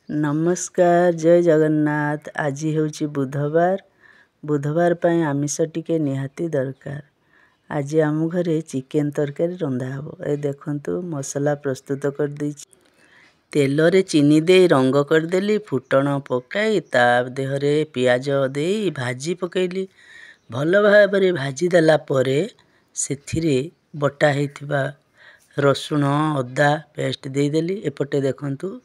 नमस्कार जय जगन्नाथ। आज हूँ बुधवार। बुधवार पर आमिष टिके निहाती दरकार। आज आम घरे चिकेन तरकारी रंधा हबो। ए देखंतु मसला प्रस्तुत कर दी। तेल रे चीनी दे रंग कर देली। फुटण पकाई ता देहरे पियाज दे भाजी पकेली। भल भाबरे भाजी देला परे सेथिरे बटा हेथिबा रसुण अदा पेस्ट दे देली। एपटे देखंतु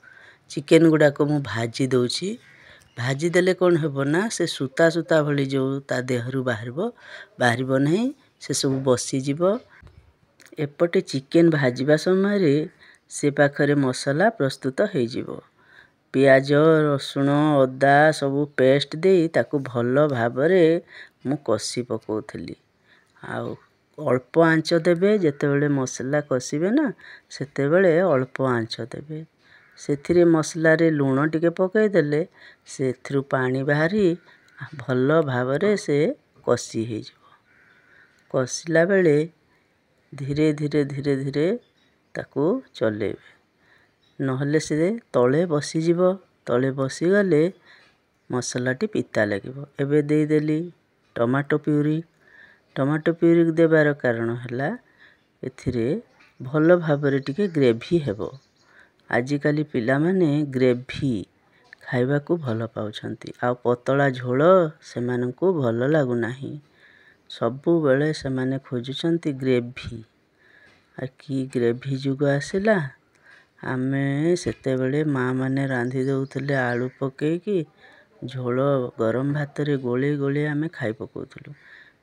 चिकेन गुड़ा को मु भाजी दउची। भाजी देले कौन हेबो ना से सूता सूता भली जो ता देहरु बाहरिबो नहीं, से सब बसी जीवो। एपटे चिकेन भाजीबा समय रे से पाखरे मसला प्रस्तुत हो जीवो। पियाज रसुण अदा सब पेस्ट दे ताकू भल भाबरे मु कसी पकाउथली। आउ अल्प आंच देबे। जेतेबेले मसला कसिबे ना सेतेबेले अल्प आंच देबे। सेथिरे मसला रे लूण टिके पकाई देले सेथिरु पानी बाहरी भल भाबरे से कसी हे जीवो। कसिला बेले धीरे धीरे धीरे धीरे ताकू चलेबे, नहले से तले बसी जीवो। तले बसी गले मसलाटी पिता लागिबो। एबे दे देली टमाटो प्यूरी। टमाटो प्यूरी देबार कारण हला एथिरे भल भाबरे टिके ग्रेवी हेबो। आजिकाली पिला माने ग्रेवी खाइबा को भल पाउछंती। आ पतला झोल सेमानंकु भल लागु नाही। सबु बेले सेमाने खोजुछंती ग्रेवी। आ की ग्रेवी जुग आसिला। आमे सेते बेले माँ माने रांधी दउथले आलू पकेकी झोल गरम भात रे गोली गोली आमे खाइ पकाउथलु।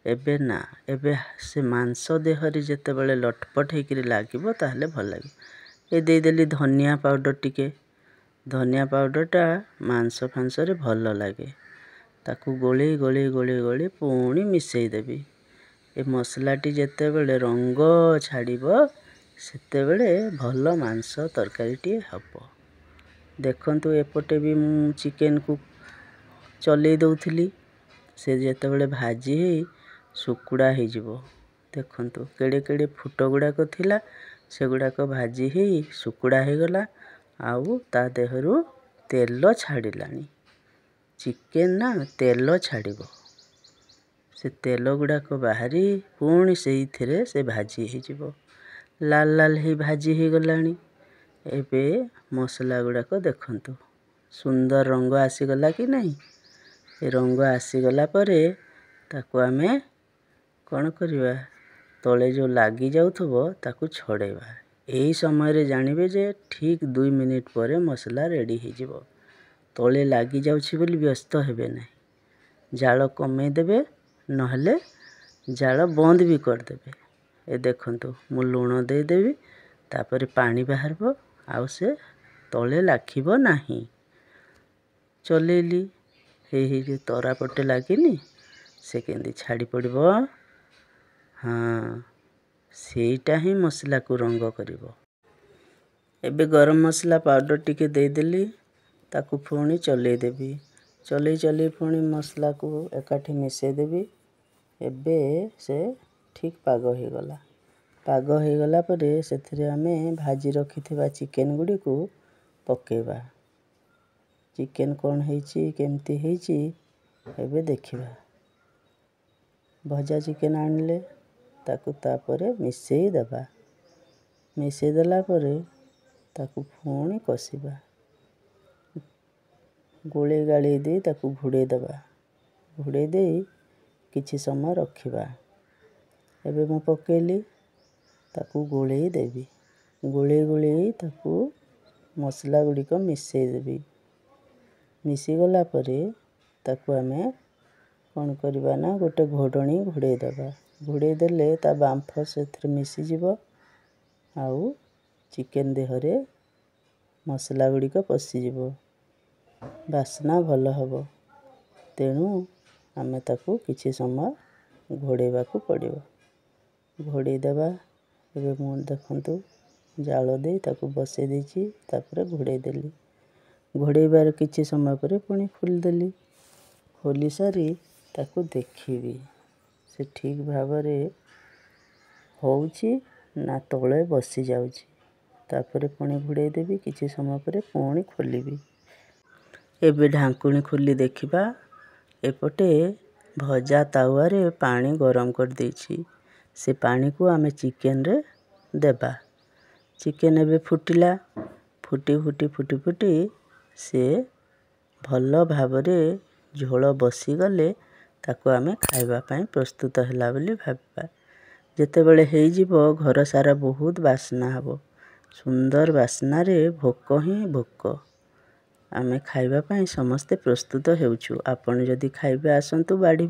एबे ना, एबे से मांस देहरे जेते बेले लटपट हेकिरी लागिबो ताहले भल लागिबो। ए दे देली धनिया पाउडर टिके। धनिया पाउडर टा मांस फांस रे भल लागे। ताकू गोली गोली गोली गोली पुणी मिसई देबी। ए मसलाटी जेते बेले रंग छाड़िबो सेते बेले भल मांस तरकारीटी हबो। देखंतु एपटे भी मु चिकेन को चले दउथली। से जेते बेले भाजी हे सुकुड़ा हे जीवो। देखंतु केड़े केड़े फुट गुड़ा को थिला से गुड़ा को भाजी हे सुकुड़ा हे गला। आउ ता देहरु तेल छाड़िलानी। चिकेन ना तेल छाड़िबो। से तेल गुड़ा को बाहरी पुणी सेही थिरे से भाजी हे जीवो। लाल लाल हे भाजी हे गलानी। एबे मसला गुड़ा को देखंतु सुंदर रंग आसी गला कि नहीं। ए रंग आसी गला परे ताकू आमे कौन करिबा, तले जो लागी जाउथबो ताकू छड़ेबा। एही समय रे जानिबे जे ठीक 2 मिनिट परे मसला रेडी हे जीवो। तले लागी जाउछि बोली व्यस्त हेबे नहीं। जाल कमे देबे, नहले जाल बंद भी कर देबे। ए देखंतु मु लूण दे देबी। तापरे पानी बाहरबो। आउ से तले लाखिबो नाही। चलेली हे जे तरा पटे लागिनी से केंदी छाड़ी पड़िबो। हाँ, सेटा ही मसला को रंग करिबो। एबे गरम मसला पाउडर टिके दे देली। ताकू पुणी चले देबी। चले चले पुणी मसला को एकाठी मिसे देबी। एबे से ठीक पाग हे गला। पाग हे गला परे सेथिरे आमे भाजी रखिथिबा चिकेन गुडी को पकेबा। चिकेन कौन हेची केमती हेची एबे देखिबा। भजा चिकेन आनले ताकू तापरे मिसेई देबा। मिसेई देला परे ताकू पुणी कसिबा। गोले गाली दे ताकू घुड़े देबा। घुड़े दे किछि समय रखिबा। एबे मु पकेली ताकू गोले देबी। गोले गोले ताकू मसला गुडी को मिसेई देबी। मिसी गला परे ताकू आमे कौन करिबा ना गोटे घोडणी घुड़े देबा। घुड़े देले ता बांफ सेथिरे मिसी जीवो। आउ चिकेन देहरे मसला गुडी को पसी जीवो। बासना भल हबो। तेणु आमे ताकू किछि समय घोड़ेबा को पड़िबो। घोड़े देबा। एबे मु देखंतु जाल दे ताकू बसे देची। तापरे घोड़े देली। घोड़ेबार किछि समय परे पुणी खोली देली। खोली सारी ताकू देखिबी से ठीक भाबरे होउची ना तले बसी जाउची। तापरे पुणी घोड़े देबी। किछि समय परे पुणी खोलिबी। ଏବେ ଢାଙ୍କୁଣୀ ଖୋଲି ଦେଖିବା। ଏପଟେ ଭଜା ତାୱାରେ ପାଣି ଗରମ କରିଦେଇଛି। ସେ ପାଣିକୁ ଆମେ ଚିକେନରେ ଦେବା। ଚିକେନ ଏବେ ଫୁଟିଲା। ଫୁଟି ସେ ଭଲ ଭାବରେ ଝୋଳ ବସିଗଲେ ତାକୁ ଆମେ ଖାଇବା ପାଇଁ ପ୍ରସ୍ତୁତ ହେଲା ବୋଲି ଭାବିବା। ଯେତେବେଳେ ହେଇଯିବ ଘର ସାରା ବହୁତ ବାସ୍ନା ହେବ। ସୁନ୍ଦର ବାସ୍ନାରେ ଭୋକ ହିଁ ଭୋକ। ଆମେ ଖାଇବା ପାଇଁ ସମସ୍ତେ ପ୍ରସ୍ତୁତ ହେଉଛୁ। ଆପଣ ଯଦି ଖାଇବେ ଆସନ୍ତୁ ବାଢ଼ିବା।